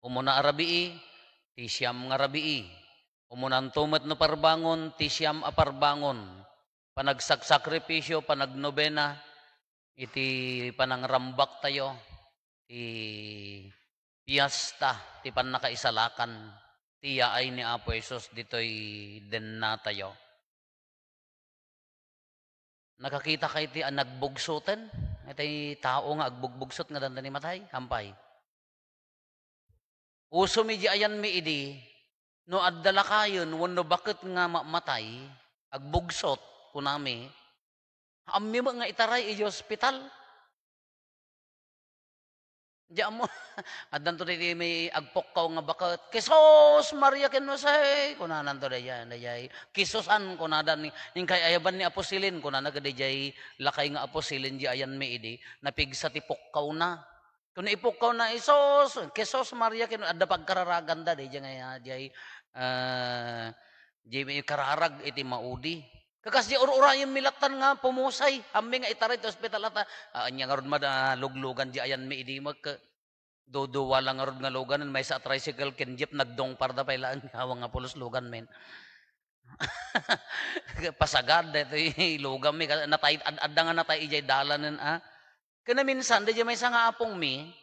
Umuna arabii, ti siyam nga rabii. Umunan tumet no parbangon, ti siyam a parbangon. Panagsakripisyo, panagnobena, iti panangrambak tayo, ti piyesta, ti panakaisalakan, ti yaay ni Apo Jesus dito'y den na tayo. Nakakita kay ti nagbugsoten, iti tao nga agbugbugso nga danda ni matay, hampay. Uso mi di ayan mi idi, no addala kayon, wano bakit nga matay, agbugsot, kunami, ammi mo nga itaray iji hospital. Diyan mo, adan to di may agpokkaw nga bakit, Kisos Maria Kinusay, kunanan to dayay, Kisosan kunadan, yung kay ayaban ni aposilin, kunanan ka dayay, lakay nga aposilin di ayan mi idi, napigsa ti pokkaw na. Kung ipokkaw na Isos, Kisos Maria Kinusay, adda pagkararagan da, dayay, di may kararag iti maudi. Kakas di ur-ura yung milatan nga pumusay. Ambi nga itaray to hospital ata. Anya nga ron luglugan di ayan may idi mag dodowa lang nga ron nga lugan. May sa tricycle ken jeep nagdong parda pa ilaan. Hawang nga pulos lugan men. Pasagad ito lugan mi. Adda nga natay ijay dalanan Kana minsan di may sa nga apong mi.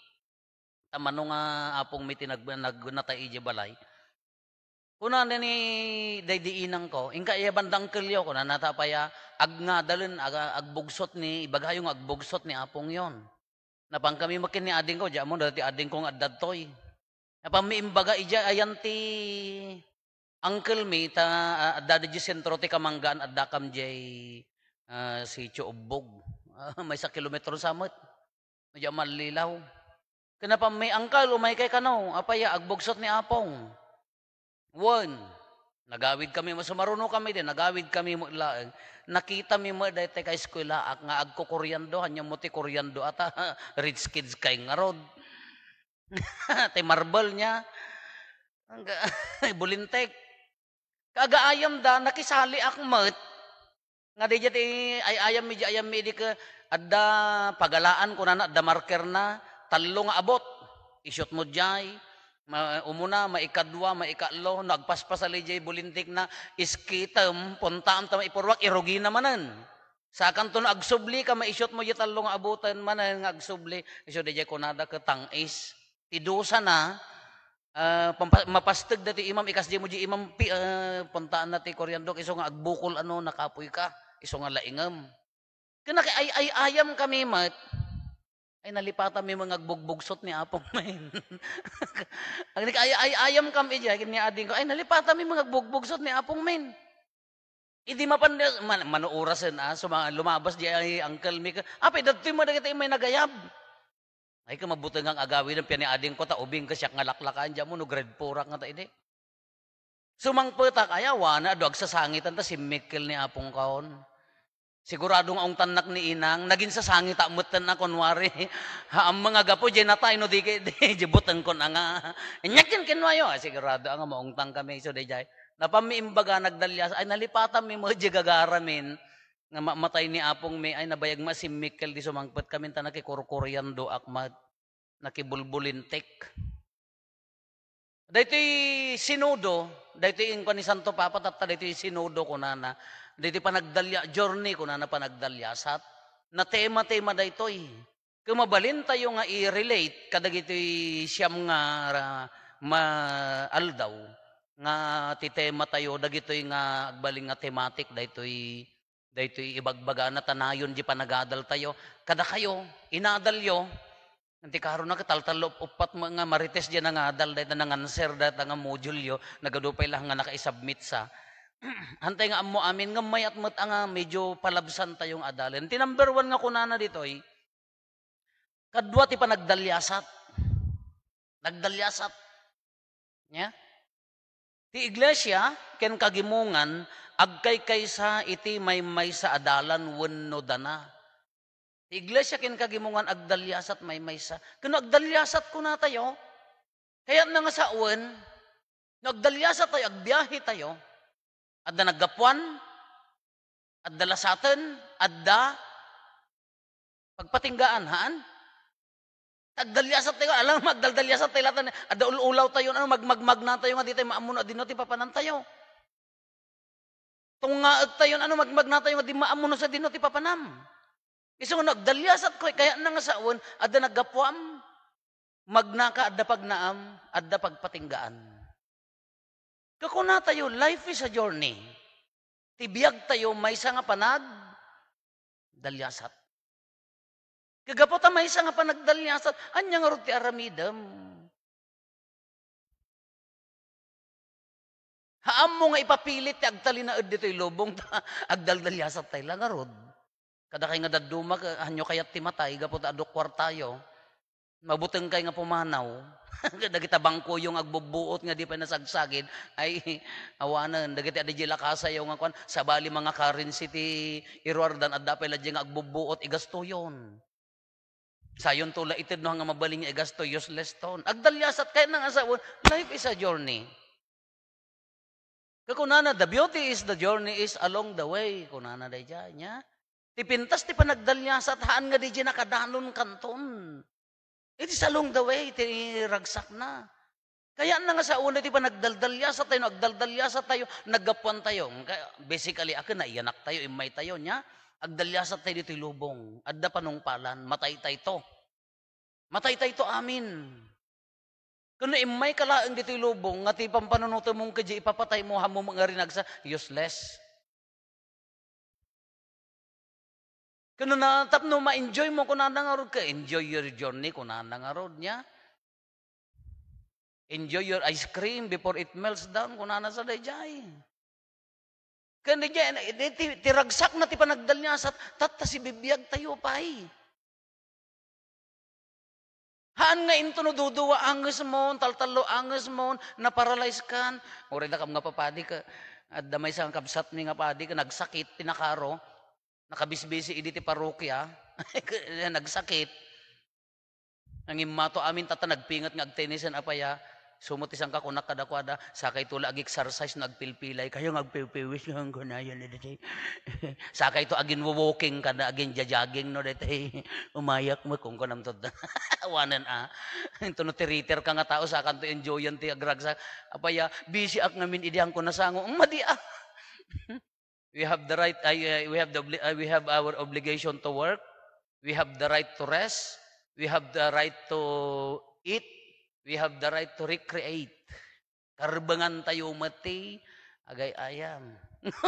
Tamano nga apong mi natay ijay balay. Kuna ni daydiinang ko, ingka iya bandang kelyo ko na natapaya agngadalen agbugsot ni ibagayong agbugsot ni apong yon. Napang kami makin ni ading ko, diyan mo dati ading kong addadtoy. Napang mi imbaga ija ayan ti uncle mi ta adda di sentro ti Kamanggaan adda kam jay si Chuobog. May sa kilometro samot. Medyo malilaw. Kenapa may angkal umay kay kanaw, apaya agbugsot ni apong. One, nagawid kami, maruno kami din, nagawid kami mo laeng. Nakita mi mo dahil kay eskwela, nga agko koryando, hanya mo ti koryando, ata rich kids kay nga rod. Ti marble niya, bulintek. Kagaayam da, nakisali akmat, nga di jati, ayam mi di ka, adda pagalaan ko na, adda marker na, talo nga abot, isyot mo jay, umuna, maikadwa, maikatlo, nagpaspasali jay bulintik na iskitam, puntaan ta maipurwak, irugi namanan. Sa kanto na agsubli ka, maisyot mo jay talong abutan manan, nga agsubli, isyo di jay kunada ka tangis. Tidusa na, mapastag dati imam, ikas di mo jay imam, puntaan na ti koryandok, iso nga agbukol nakapoy ka, iso nga laingam. Kaya ayam kami mat, ay nalipatan may mga bugbugsot ni Apong main. Ayam kam ija, ni ading ko, ay nalipatan may mga bugbugsot ni Apong main. Hindi mapandas, manuurasan so mga lumabas di ay uncle mi ka, apay dati mo na kita may nagayab. Ay ka mabuti nga agawin ng piya ni ading ko, ta ubing ka siya nga laklakaan dyan mo, no grade 4 nga ta ini. Sumangputak, ayawa na, doag sa sangitan ta si Mikkel ni Apong kaon. Siguradong ang tanak ni inang, naging sasangit amutan na kunwari. Ang mga gapo, dyan na tayo, no, di jibutan ko na nga. Inyakin kinwayo. Sigurado ang maungtang kami. So, di jay. Napamiimbaga, nagdalyas. Ay, nalipatan mi mo, di gagaramin. Nga matay ni Apong mi, ay nabayag si Mikkel, di sumangpat kami, ta nakikurkuryando, akmat, nakibulbulintik. Dito sinudo, dito yung ni Santo Papa, tata dito sinudo ko na. Dito pa nagdalya, journey ko na panagdalyasat. Na tema-tema da ito Kumabalin tayo nga i-relate, kadag ito'y siyam nga maaldaw. Nga ti tema tayo, dag ito'y nga agbaling nga tematic, da ito'y ibagbaga na tanayon, di pa nagadal tayo. Kada kayo, inadalyo, nanti karon na kataltalop upat mga marites dyan nga adal, dahil na answer, dahil nga module yo, nagadupay lang nga naka-submit sa. Hantay nga amo amin nga may at mat nga medyo palabsan tayong adalen. Ti number 1 nga kunana dito kadwa ti pa nagdalyasat. Nagdalyasat. Nya? Ti iglesia ken kagimungan agkay kaysa iti may sa adalan wenno dana. Ti iglesia ken kagimungan agdalyasat may sa. Kuno agdalyasat kuna tayo. Kaya na nga sa uwan, nagdalyasat tayo, agbiyahe tayo. Adda naggapuan, adda lasatan, adda pagpatinggaan, haan? Tagdalyasat tayo, alam magdaldalyasat tayo latan. Ada ulaw tayo, ano magmagmag na tayo nga di tayo maamuno din no ti papanan tayo. Tungaag tayo, ano magmag na tayo nga di maamuno sa dino ti papanam. Iso nga nagdalyasat ko kaya na nga saon ada naggapuam magnaka adda pagnaam adda pagpatinggaan. Kakuna tayo, life is a journey. Tibiyag tayo may nga panag dalyasat. Kagapota may nga panagdalyasat, anya nga ro ti aramidam. Haam mo nga ipapilit ti agtalinaed dito'y lubong agdaldalyasat tayo lang arod. Kada kay nga daduma hanyo kayat ti matay gapota adok kwartayo. Mabuteng kay nga pumanaw. Dagita bangko yung agbubuot nga di pa nasagsagid ay awanan dagiti adji lakasayo nga kwan sabali mga currency ti irwardan adda pa ladji nga agbubuot igasto yon. Sayon tula ited no nga mabaling igasto useless ton. Agdalyasat kay nang asawon, life is a journey. Kakunana the beauty is the journey is along the way kunana dayja nya. Ti pintas ti panagdalyasat haan nga di nakadanon kanton. It is along the way ti ragsak na. Kaya na nga sa una ti panagdaldalyasat tayo, nagdaldalyasat tayo, naggapuan tayo. Basically akin na iyanak tayo, imay tayo nya. Agdalyasat tayo dito'y lubong. Adda panungpalan, matay tayo to. Matay tayo to amin. Kung imay kalaang dito'y lubong, nga ti pampanunuto mong kadya ipapatay mo, hamo mga rinagsa, useless. Kung natapno ma-enjoy mo kung nanangarod ka, enjoy your journey kung nanangarod niya. Enjoy your ice cream before it melts down kung nanasa dayjay. Kaya tiragsak na ti panagdalyasat, tata si bibiyag tayo pay. Haan nga into no duduwa anges mo, taltalo anges mo, na-paralyze kan. Uri na kam nga papadi ka, at damay sa kabsat ni nga padi ka, nagsakit, tinakaro, nakabisbisi idi ti parokya, nagsakit. Ang imato amin tata nagpingat nga agtenisan apaya, sumutisang ka kunak kadakwada, sakay tula ag-exercise nagpilpilay, kayo ngagpipiwis nga gunayan na dati. Sakay to agin walking kada agin jajaging no dati. Umayak mo kung kunam to. Awanan Ito no tiriter ka nga tao sa kanto enjoyan ti agragsak. Apaya busy ak ngamin idiyang ko nasango. Madi We have the right we have our obligation to work. We have the right to rest. We have the right to eat. We have the right to recreate. Karbangan tayo mati, agay ayam.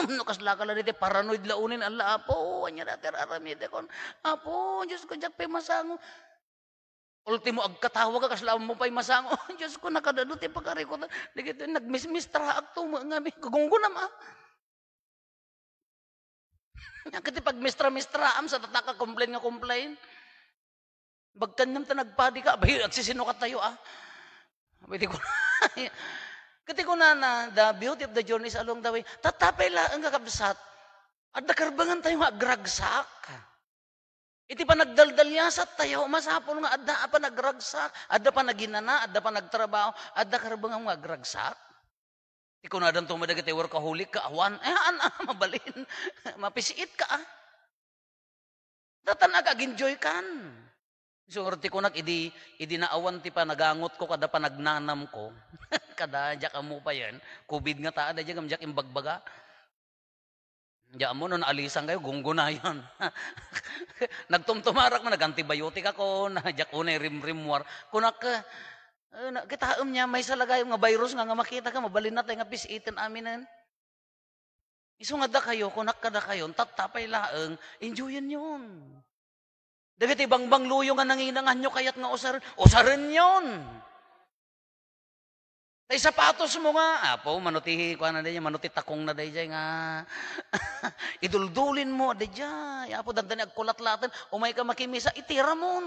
No kasla ka lang dito, paranoid launin, ala, apo, anya natin aramide kon. Apo, Diyos ko, jak pa'y masango. Ultimo, agkatawa ka, kasla mo pa'y masango. Diyos ko, nakadadot, pagkarikot. Nagmismistra akto, nga, kagunggunam, Kasi pag mistra-mistraam, sa tataka complain nga complain. Bagkan ta nagpadi ka, abay, agsisino ka tayo, Pwede ko Kati ko na, the beauty of the journey is along the way. Tatapay lang ang kakabsat. At nakarbangan tayo nga agragsak. Iti pa nagdaldalyasat tayo, masapol nga, adda pa nagragsak, adda pa naginana, adda pa nagtrabaho, adda karbangan nga agragsak. Iti ko na dan tumadag iti workaholic ka, awan, mabalin, mapisiit ka, Datan ag-enjoy kan. So, orti ko idi naawan ti pa, nagangot ko, kada pa nagnanam ko. Kada, dyak mo pa yan. COVID nga taa, dyak am dyak imbagbaga. Dyak mo, no, naalisan kayo, gunggunayan. Nagtumtumarak mo, nag-antibiotic ako, dyak unay rim-rimwar. Kunak, kitaam niya, may salagay, nga virus nga makita ka, mabalin na tayo nga pisitin aminin. Iso nga da kayo, kunak kada kayo, tatapay laang, enjoyin yun. Dagiti bangbang luyo nga nanginangan nyo kayat nga usarin yun. Tay sapatos mo nga, apo, manuti, kuha na day, manuti takong na day, nga, iduldulin mo, day, apo, dandan agkulat-latan, umay ka makimisa, itira mo.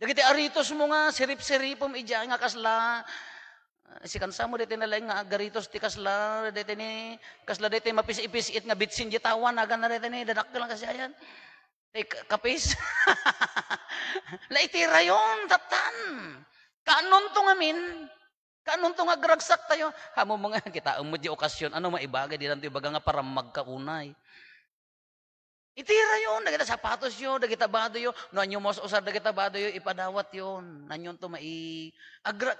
Dagiti aritos mo nga, sirip-siripom, nga kasla, si kansa mo, dito nalang nga, agaritos ti kasla, dito ni, kasla dito mapis-ipis-it nga bitsin jitawan, nagan na dito ni, dadak ka lang kasi ayan. Kapis. Naitira yun, tatan. Kaanon to ngamin. Kaanon to nga gragsak tayo. Hamo mga kita, umod di okasyon, ano maibagay, di lang ito ibaga nga para magkaunay. Itira yun, dagita sapatos yun, dagita bado yun, no anyo mos usar dagita bado yun, ipadawat yun, nanyon to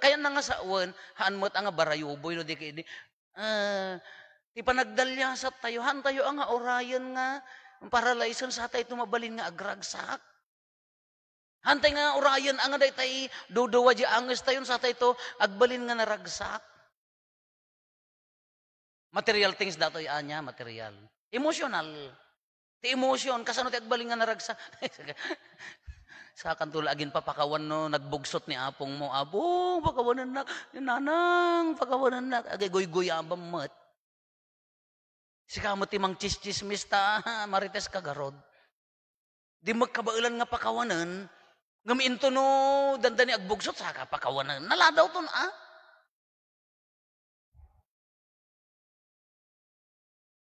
kaya na nga sa uwan, haan mo't ang barayuboy, no di kaya ti panagdalyasat tayo, han tayo ang orayan nga, para laison sa tayo tumabalin nga agragsak. Hantay nga orayan, ang day tayo, duduwa di anges tayo sa tayo to, agbalin nga naragsak. Material things datoy anya, material. Emotional. Ti emotion, kasano ti agbalin nga naragsak. Sa kantulagin pa pakawan no, nagbugsot ni apong mo, abong, pakawanan na, nanang, pakawanan na, agay goy-goyabam mat. Sika mo timang chis-chismis ta, marites kagarod. Di magkabailan nga pakawanan, ngamiinto no, dandani agbugsot, saka pakawanan. Naladaw to na,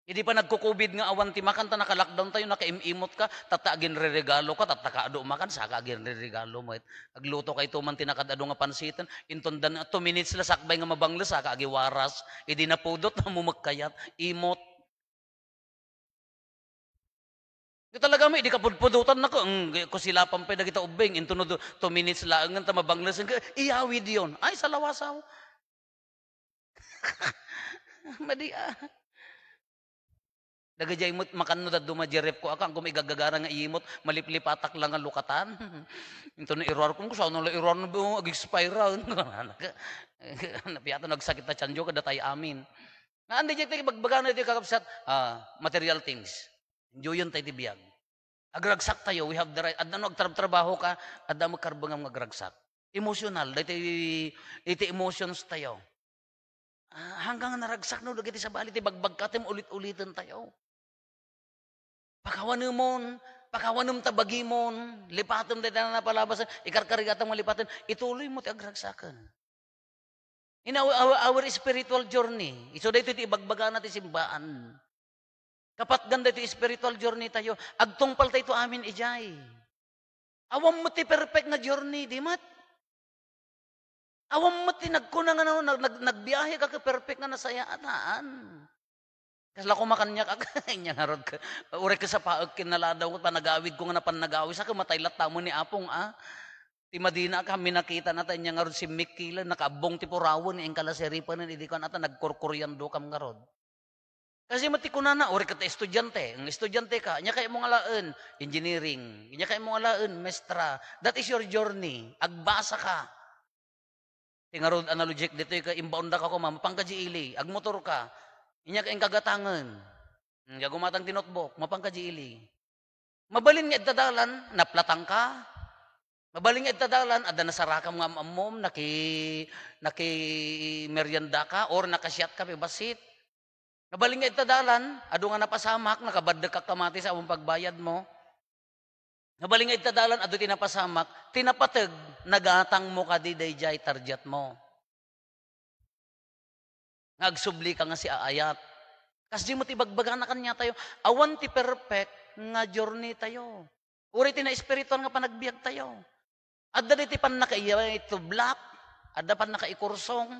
Hindi pa nagko-COVID nga awan ti makan ta naka-lockdown tayo naka-imimot ka tatagin re-regalo ka tatakaado makan saka agin re-regalo mo agluto kay tuman tinakadado nga pansitan inton dan 2 minutes la sakbay nga mabangles saka agi waras idi napudot na mumagkayat imot. Di talaga may di ka pudpudutan nako kusilapan pa dagita ubeng inton 2 minutes la nga ta mabangles iyawid yon ay sa lawasaw. Madi Dagajay mo't makanno da dumajerep ko akang kung igagagara nga imot maliplipatak lang ang lukatan. Ito na iror ko saan na iror na ba ag-expire Napiyata nagsakit na tiyanjo kada tayo amin. Na andi jay bagbaga na ito kakapsat material things. Enjoy yun tayo tibiyag. Agragsak tayo, we have the right. At ano agtrabaho ka, at na magkarbang ang agragsak. Emotional, dito emotions tayo. Hanggang naragsak no, dagiti sa bali, bagbag katim ulit-ulitin tayo. Pakawanum tabagimon, lipatom tayo na napalabasan, ikarkarigatang malipatin, ituloy mo ti agragsakan. In our spiritual journey, iso dito iti ibagbaga natin simbaan. Kapat ganda iti spiritual journey tayo, agtungpal tayo amin ijay. Awam mo ti perfect na journey, di mat? Awam mo ti nagkunang nagbiyahe ka ka perfect na nasayaan. Kasla ko makanyak niya harod ka. Ure ka sa paag kinaladaw ko panagawid ko nga napanagawi sa matay latamo ni apong Ti Madina kami nakita natin niya nga si Mick Kila nakaabong ti purawon ing kalaseripan ni idikon ata nagkorkoryando kam nga rod. Kasi mati ko na ure ka ta estudyante, ang estudyante ka, nya kay mo nga laen engineering, nya kay mo nga laen mestra. That is your journey. Agbasa ka. Tingarod analogic dito ka inbound ka ko mapangkajiili, agmotor ka. Inya kaing kagatangan. Gagumatang tinotbook, mapangkajiili. Mabalin nga itadalan, naplatang ka. Mabalin nga itadalan, ada nasarakam nga amom, naki merienda ka, or nakasyat ka, pibasit. Mabalin nga itadalan, ado nga napasamak, nakabadda ka kamati sa among pagbayad mo. Mabalin nga itadalan, ado tinapasamak, tinapatag, nagatang mo ka di dayjay tarjat mo. Nagsubli ka nga si aayat. Kasi di mo tibagbaga na kanya tayo. Awan ti perfect nga journey tayo. Uri ti na espiritual nga panagbiag tayo. Adda ti pan nakaiyay to black. Adda pan nakaikursong.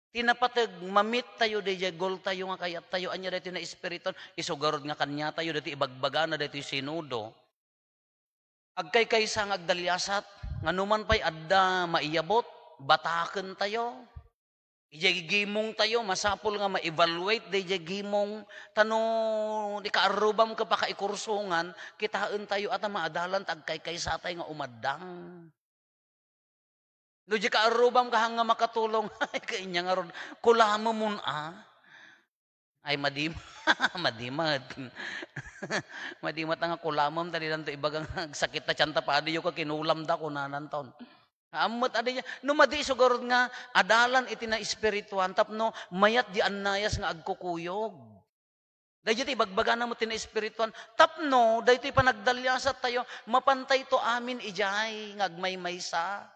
Tinapatag mamit tayo di goal tayo nga kayat tayo. Anya dito na espiritual. Isugarod nga kanya tayo. Dito ibagbaga na dito sinudo. Agkay kaysa nga agdalyasat. Nga numan pa'y adda maiyabot. Bataken tayo. Ijay gimong tayo, masapol nga ma-evaluate, ijay gimong tanong, di kaarubam ka pa kaikursungan, kitaan tayo at maadalan, tagkay-kay sa tayo nga umadang. No, di kaarubam ka hanga makatulong, ay kainya nga ron, kulamo mun ay madimat. Madimat nga kulamam, tali lang to ibagang sakit na tiyanta pa, adiyo ka kinulam da ko nananton. Amot adi niya. Numadi sugarod nga, adalan iti na espirituan, tapno mayat di anayas nga agkukuyog. Dahil iti bagbaga na mo iti na espirituan, tapno, dahil iti panagdalyasat tayo, mapantay to amin ijay, ngagmay-maysa.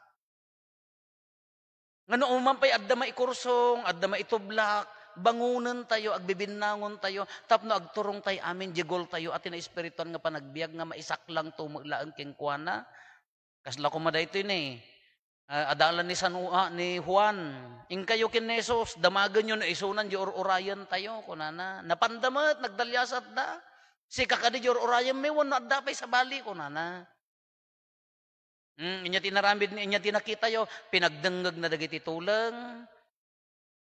Nga noong mampay, adda maikursong, adda maitublak, bangunan tayo, agbibinangon tayo, tapno agturong tayo amin, jigol tayo, at na espirituan nga panagbiag nga maisaklang tumaglaan kengkuana. Kasla ko maday ito yun adalan ni Juan, ing kayo kinesos, damagan nyo na isunan, di or-orayan tayo, kunana, napandamat, nagdalyasat da, Si kakadijor orayam may wano adapay sa bali ko na. Inya tinarambid inya tinakita yo pinagdengeg na dagiti tulang.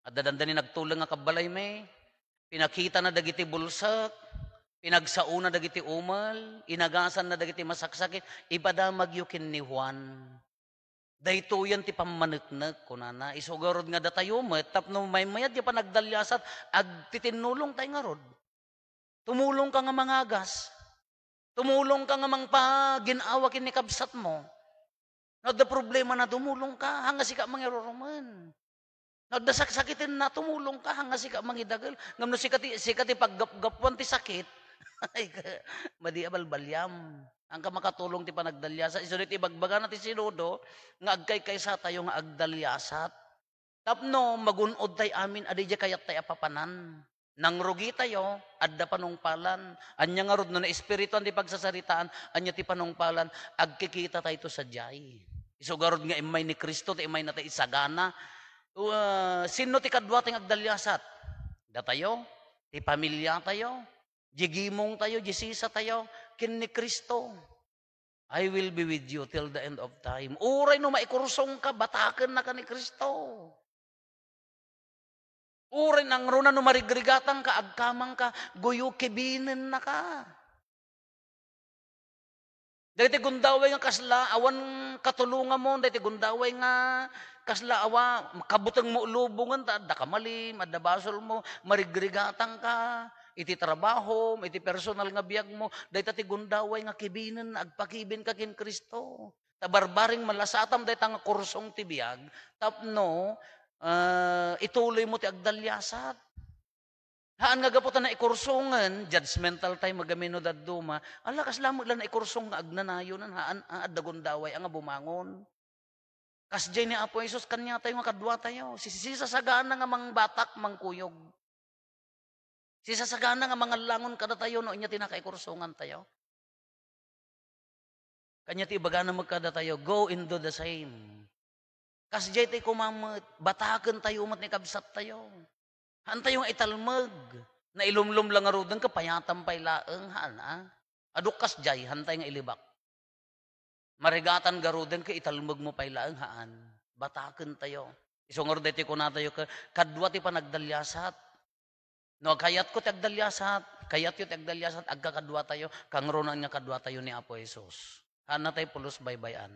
At dadandani nagtulang nga kabalay may. Pinakita na dagiti bulsak. Pinagsauna dagiti umal. Inagasan na dagiti masaksakit. Ipadamag yukin ni Juan. Dayto yan ti pamaneknek kunana. Isugarod nga datayo met. Tapno may mayad di pa nagdalyasat. Ag titinulong tayo nga rod. Tumulong ka nga mangagas. Tumulong ka nga ginawa kin ni kabsat mo. No, the problema na tumulong ka. Hanga si ka mangiruruman. No, the saksakitin na tumulong ka. Hanga si ka mangidagal. Ngam no si kati paggap-gapuan ti sakit. Ay, madiabal balyam. Ang ka makatulong ti panagdalyasat. Isunit ibagbaga na ti sinudo. Nga agkay sa tayo nga agdalyasat. Tapno, magunod tayo amin. Adi dya kayat tayo apapanan. Nang rugi tayo, adda panungpalan. Anya nga rod no na espirituan di pagsasaritaan, anya ti panungpalan, agkikita tayo to sa jay. Isugarod nga imay ni Kristo, ti imay na tayo isagana. Sino ti kadwa ting agdalyasat? Da tayo, ti pamilya tayo, jigimong tayo, jisisa tayo, kin ni Kristo. I will be with you till the end of time. Uray no maikursong ka, bataken na ka ni Kristo. Urin ang runa no marigrigatan ka, agkamang ka, guyo kibinin na ka. Dahiti gundaway nga kasla, awan katulungan mo, dahiti gundaway nga kasla, awa, kabutang mo ulubungan, da kamalim, adda basol mo, marigrigatan ka, iti trabaho, iti personal nga biyag mo, dahiti gundaway nga kibinin, agpakibin ka kin Kristo. Tabarbaring malasatam, dahiti nga kursong ti biyag, tapno, ituloy mo ti agdalyasat. Haan nga gaputan na ikursungan, judgmental tayo magamino daduma, ala kaslamot lang na ikursong nga agnanayonan, haan dagon daway ang bumangon. Kasjay ni Apo Jesus, kanya tayo nga kadwa tayo. Sisasagana nga mga batak, mangkuyog. Sisasagana nga mga langon kada tayo, no inya tinakaikursungan tayo. Kanya ti ibaga na magkada tayo, go into the same. Kasjay tayo kumamot, bataken tayo umat ni kabsat tayo. Han tayo nga italmag, na ilumlum lang arudan ka, payatan pay laeng, han aduk kasjay, han tayo nga ilibak. Marigatan garudan ka, italmag mo pay laeng, haan. Bataken tayo. Isungar dito ko na tayo ka, kadwa ti panagdalyasat. No, kayat ko ti agdalyasat, kayat yo ti agdalyasat, agkakadwa tayo, kangronan nga kadwa tayo ni Apo Jesus. Han na tayo pulos baybayan.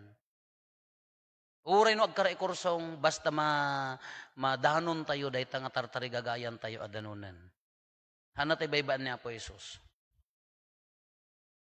Uray no agkaray kursong basta madanon tayo dahil nga tartarigagayan tayo adanunan. Hana tayo baybaan ni Apo Jesus.